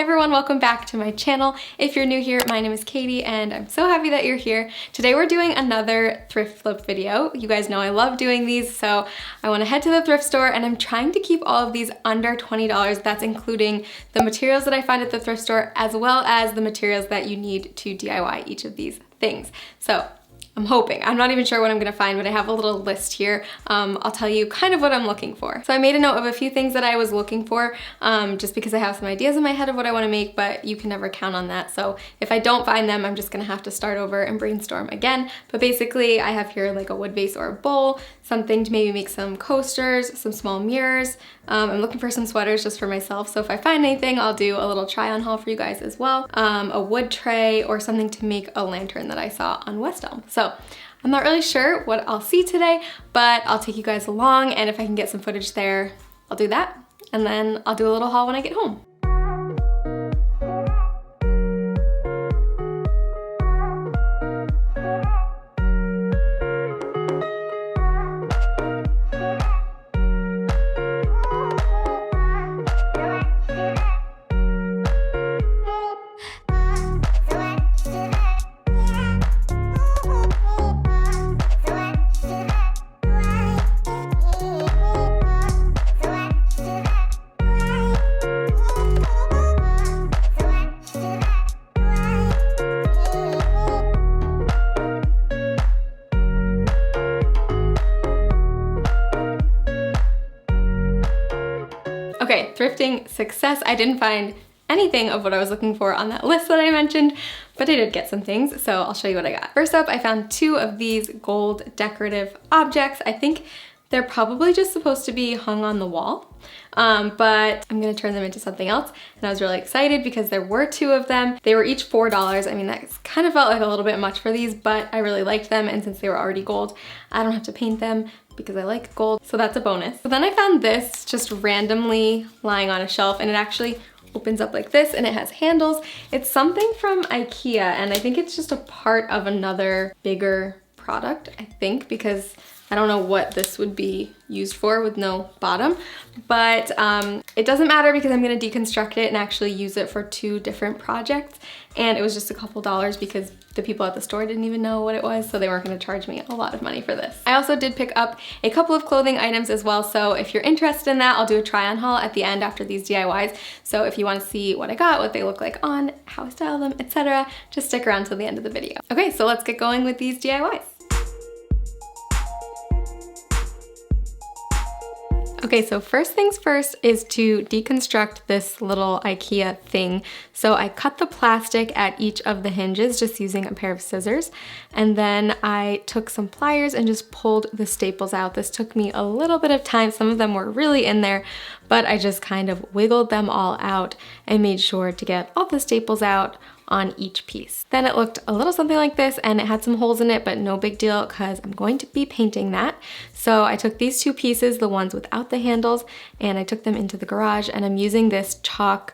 everyone, welcome back to my channel. If you're new here, my name is Katie and I'm so happy that you're here. Today we're doing another thrift flip video. You guys know I love doing these, so I want to head to the thrift store and I'm trying to keep all of these under $20. That's including the materials that I find at the thrift store as well as the materials that you need to DIY each of these things. So I'm hoping. I'm not even sure what I'm gonna find, but I have a little list here. I'll tell you kind of what I'm looking for. So I made a note of a few things that I was looking for, just because I have some ideas in my head of what I wanna make, but you can never count on that. So if I don't find them, I'm just gonna have to start over and brainstorm again. But basically, I have here like a wood vase or a bowl, something to maybe make some coasters, some small mirrors. I'm looking for some sweaters just for myself, so if I find anything, I'll do a little try on haul for you guys as well. A wood tray or something to make a lantern that I saw on West Elm. So I'm not really sure what I'll see today, but I'll take you guys along, and if I can get some footage there, I'll do that. And then I'll do a little haul when I get home. Okay, thrifting success. I didn't find anything of what I was looking for on that list that I mentioned, but I did get some things, so I'll show you what I got. First up, I found two of these gold decorative objects. I think they're probably just supposed to be hung on the wall, but I'm gonna turn them into something else. And I was really excited because there were two of them. They were each $4. I mean, that kind of felt like a little bit much for these, but I really liked them. And since they were already gold, I don't have to paint them because I like gold, so that's a bonus. So then I found this just randomly lying on a shelf, and it actually opens up like this and it has handles. It's something from IKEA, and I think it's just a part of another bigger product, I think, because I don't know what this would be used for with no bottom, but it doesn't matter because I'm gonna deconstruct it and actually use it for two different projects. And it was just a couple dollars because the people at the store didn't even know what it was, so they weren't gonna charge me a lot of money for this. I also did pick up a couple of clothing items as well, so if you're interested in that, I'll do a try on haul at the end after these DIYs. So if you wanna see what I got, what they look like on, how I style them, etc., just stick around till the end of the video. Okay, so let's get going with these DIYs. Okay, so first things first is to deconstruct this little IKEA thing. So I cut the plastic at each of the hinges just using a pair of scissors. And then I took some pliers and just pulled the staples out. This took me a little bit of time. Some of them were really in there, but I just kind of wiggled them all out and made sure to get all the staples out on each piece. Then it looked a little something like this, and it had some holes in it, but no big deal because I'm going to be painting that. So I took these two pieces, the ones without the handles, and I took them into the garage, and I'm using this chalk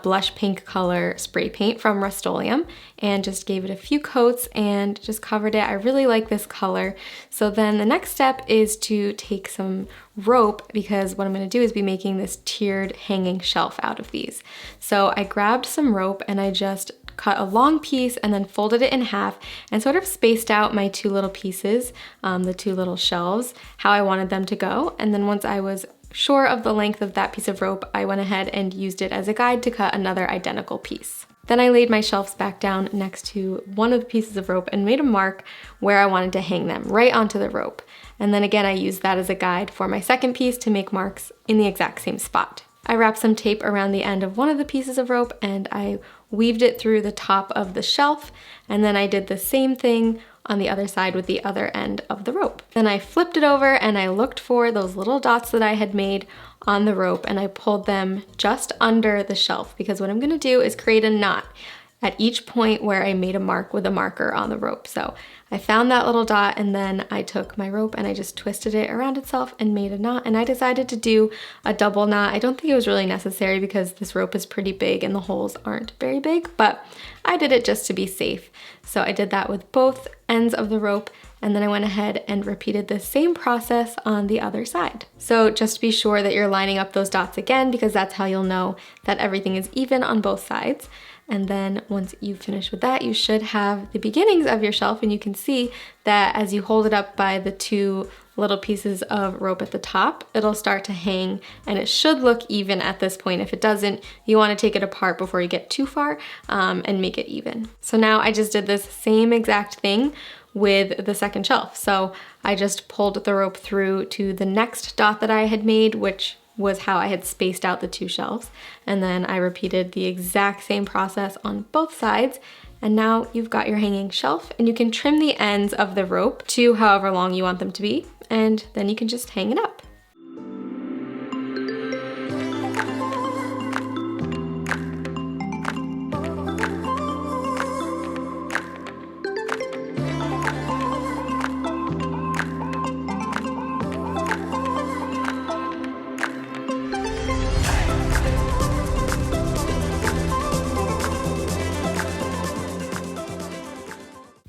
blush pink color spray paint from Rust-Oleum, and just gave it a few coats and just covered it. I really like this color. So then the next step is to take some rope, because what I'm gonna do is be making this tiered hanging shelf out of these. So I grabbed some rope and I just cut a long piece and then folded it in half and sort of spaced out my two little pieces, the two little shelves, how I wanted them to go. And then once I was sure of the length of that piece of rope, I went ahead and used it as a guide to cut another identical piece. Then I laid my shelves back down next to one of the pieces of rope and made a mark where I wanted to hang them, right onto the rope. And then again, I used that as a guide for my second piece to make marks in the exact same spot. I wrapped some tape around the end of one of the pieces of rope and I weaved it through the top of the shelf, and then I did the same thing on the other side with the other end of the rope. Then I flipped it over and I looked for those little dots that I had made on the rope, and I pulled them just under the shelf, because what I'm gonna do is create a knot at each point where I made a mark with a marker on the rope. So I found that little dot, and then I took my rope and I just twisted it around itself and made a knot, and I decided to do a double knot. I don't think it was really necessary because this rope is pretty big and the holes aren't very big, but I did it just to be safe. So I did that with both ends of the rope, And then I went ahead and repeated the same process on the other side. So just be sure that you're lining up those dots again, because that's how you'll know that everything is even on both sides. And then once you finish with that, you should have the beginnings of your shelf, and you can see that as you hold it up by the two little pieces of rope at the top, it'll start to hang, and it should look even at this point. If it doesn't, you want to take it apart before you get too far and make it even. So now I just did this same exact thing with the second shelf. So I just pulled the rope through to the next dot that I had made, which was how I had spaced out the two shelves. And then I repeated the exact same process on both sides. And now you've got your hanging shelf, and you can trim the ends of the rope to however long you want them to be. And then you can just hang it up.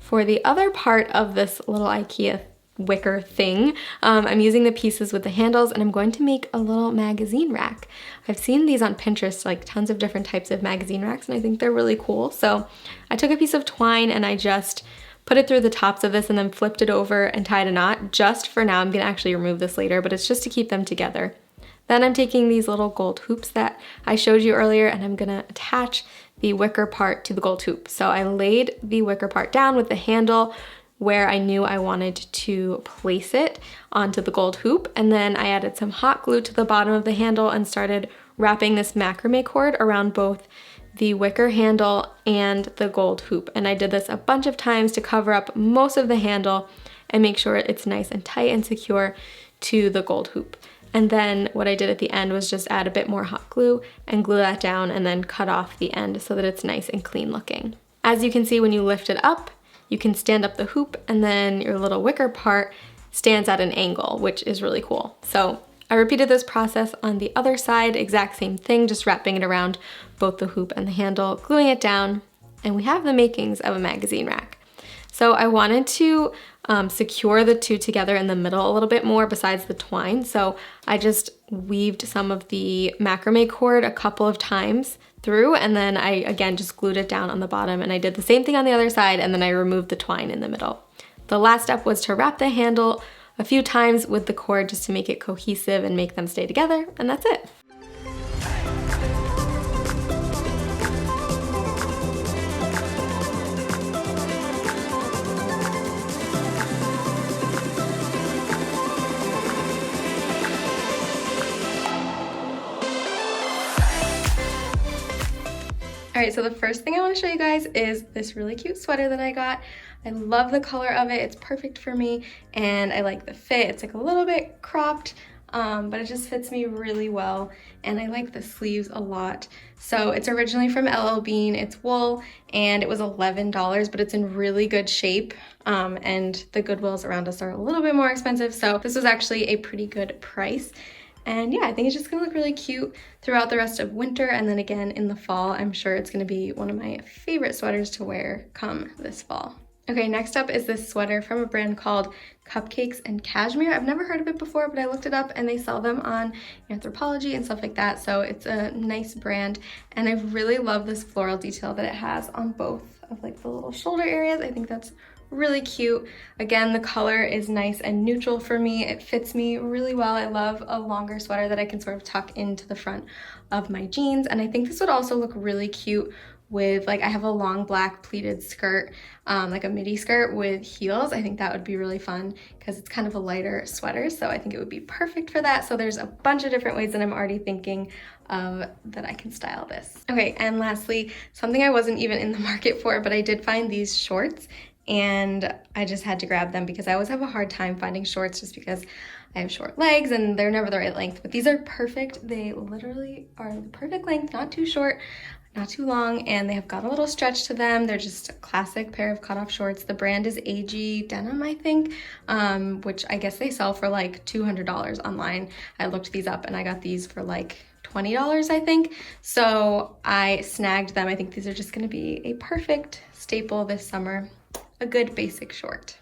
For the other part of this little IKEA wicker thing, I'm using the pieces with the handles, and I'm going to make a little magazine rack. I've seen these on Pinterest, like tons of different types of magazine racks, and I think they're really cool. So I took a piece of twine and I just put it through the tops of this and then flipped it over and tied a knot just for now. I'm gonna actually remove this later, but it's just to keep them together. Then I'm taking these little gold hoops that I showed you earlier, and I'm gonna attach the wicker part to the gold hoop. So I laid the wicker part down with the handle where I knew I wanted to place it onto the gold hoop, and then I added some hot glue to the bottom of the handle and started wrapping this macrame cord around both the wicker handle and the gold hoop. And I did this a bunch of times to cover up most of the handle and make sure it's nice and tight and secure to the gold hoop. And then what I did at the end was just add a bit more hot glue and glue that down, and then cut off the end so that it's nice and clean looking. As you can see, when you lift it up, you can stand up the hoop, and then your little wicker part stands at an angle, which is really cool. So I repeated this process on the other side, exact same thing, just wrapping it around both the hoop and the handle, gluing it down, and we have the makings of a magazine rack. So I wanted to secure the two together in the middle a little bit more besides the twine. So I just weaved some of the macrame cord a couple of times through, and then I again just glued it down on the bottom, and I did the same thing on the other side, and then I removed the twine in the middle. The last step was to wrap the handle a few times with the cord just to make it cohesive and make them stay together, and that's it. All right, so the first thing I want to show you guys is this really cute sweater that I got. I love the color of it. It's perfect for me, and I like the fit. It's like a little bit cropped, but it just fits me really well, and I like the sleeves a lot. So it's originally from LL Bean. It's wool, and it was $11, but it's in really good shape, and the Goodwills around us are a little bit more expensive, so this was actually a pretty good price. And yeah, I think it's just gonna look really cute throughout the rest of winter, and then again in the fall. I'm sure it's gonna be one of my favorite sweaters to wear come this fall. Okay, next up is this sweater from a brand called Cupcakes and Cashmere. I've never heard of it before, but I looked it up and they sell them on Anthropologie and stuff like that. So it's a nice brand, and I really love this floral detail that it has on both of like the little shoulder areas. I think that's really cute. Again, the color is nice and neutral for me. It fits me really well. I love a longer sweater that I can sort of tuck into the front of my jeans, and I think this would also look really cute with, like, I have a long black pleated skirt, like a midi skirt with heels. I think that would be really fun because it's kind of a lighter sweater, so I think it would be perfect for that. So there's a bunch of different ways that I'm already thinking of that I can style this. Okay, and lastly, something I wasn't even in the market for, but I did find these shorts, and I just had to grab them because I always have a hard time finding shorts just because I have short legs and they're never the right length. But these are perfect. They literally are the perfect length, not too short, not too long, and they have got a little stretch to them. They're just a classic pair of cutoff shorts. The brand is AG Denim, I think, which I guess they sell for like $200 online. I looked these up and I got these for like $20, I think. So I snagged them. I think these are just gonna be a perfect staple this summer. A good basic short.